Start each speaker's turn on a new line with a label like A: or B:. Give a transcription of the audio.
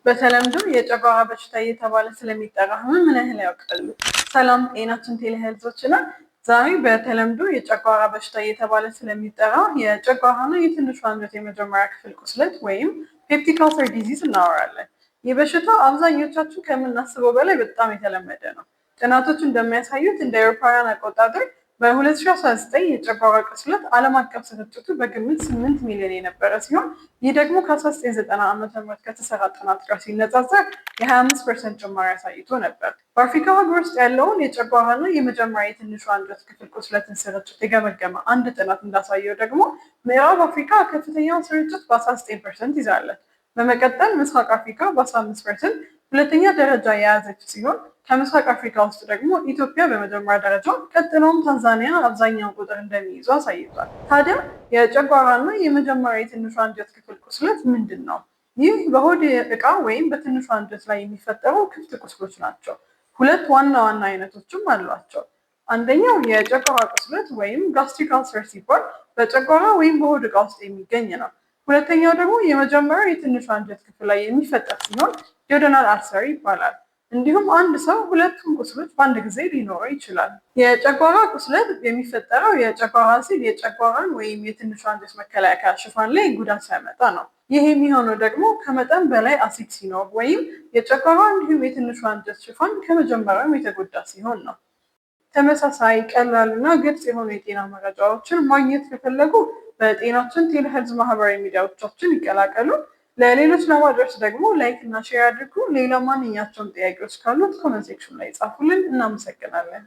A: በተለምዶ የጨጓራ በሽታ እየተባለ ስለሚጠራ ህመም ምን ያህል ያውቃሉ? ሰላም ጤናችን ቴሌሄልዞች እና ዛሬ በተለምዶ የጨጓራ በሽታ እየተባለ ስለሚጠራ የጨጓራና የትንሹ አንጀት የመጀመሪያ ክፍል ቁስለት ወይም ፔፕቲክ አልሰር ዲዚዝ እናወራለን። ይህ በሽታ አብዛኞቻችን ከምናስበው በላይ በጣም የተለመደ ነው። ጥናቶች እንደሚያሳዩት እንደ አውሮፓውያን አቆጣጠር በ2019 የጨጓራ ቁስለት ዓለም አቀፍ ስርጭቱ በግምት 8 ሚሊዮን የነበረ ሲሆን ይህ ደግሞ ከ1990 ዓ.ም ከተሰራ ጥናት ጋር ሲነጻጸር የ25% ጭማሪ አሳይቶ ነበር። በአፍሪካ ሀገር ውስጥ ያለውን የጨጓራና የመጀመሪያ የትንሹ አንጀት ክፍል ቁስለትን ስርጭት የገመገመ አንድ ጥናት እንዳሳየው ደግሞ ምዕራብ አፍሪካ ከፍተኛውን ስርጭት በ19% ይዛለች። በመቀጠል ምስራቅ አፍሪካ በ15% ሁለተኛ ደረጃ የያዘች ሲሆን ከምስራቅ አፍሪካ ውስጥ ደግሞ ኢትዮጵያ በመጀመሪያ ደረጃ ቀጥሎም ታንዛኒያ አብዛኛውን ቁጥር እንደሚይዙ አሳይቷል። ታዲያ የጨጓራና የመጀመሪያ የትንሹ አንጀት ክፍል ቁስለት ምንድን ነው? ይህ በሆድ ዕቃ ወይም በትንሹ አንጀት ላይ የሚፈጠሩ ክፍት ቁስሎች ናቸው። ሁለት ዋና ዋና አይነቶችም አሏቸው። አንደኛው የጨጓራ ቁስለት ወይም ጋስትሪክ አልሰር ሲባል በጨጓራ ወይም በሆድ ዕቃ ውስጥ የሚገኝ ነው። ሁለተኛው ደግሞ የመጀመሪያው የትንሹ አንጀት ክፍል ላይ የሚፈጠር ሲሆን ዲዮደናል አልሰር ይባላል። እንዲሁም አንድ ሰው ሁለቱም ቁስሎች በአንድ ጊዜ ሊኖረው ይችላል። የጨጓራ ቁስለት የሚፈጠረው የጨጓራ አሲድ የጨጓራን ወይም የትንሹ አንጀት መከላከያ ሽፋን ላይ ጉዳት ሲያመጣ ነው። ይህ የሚሆነው ደግሞ ከመጠን በላይ አሲድ ሲኖር ወይም የጨጓራ እንዲሁም የትንሹ አንጀት ሽፋን ከመጀመሪያውም የተጎዳ ሲሆን ነው። ተመሳሳይ ቀላል እና ግልጽ የሆኑ የጤና መረጃዎችን ማግኘት ከፈለጉ በጤናችን ቴሌሄልዝ ማህበራዊ ሚዲያዎቻችን ይቀላቀሉ። ለሌሎች ለማድረስ ደግሞ ላይክ እና ሼር አድርጉ። ሌላ ማንኛቸውም ጥያቄዎች ካሉት ኮሜንት ሴክሽን ላይ ጻፉልን። እናመሰግናለን።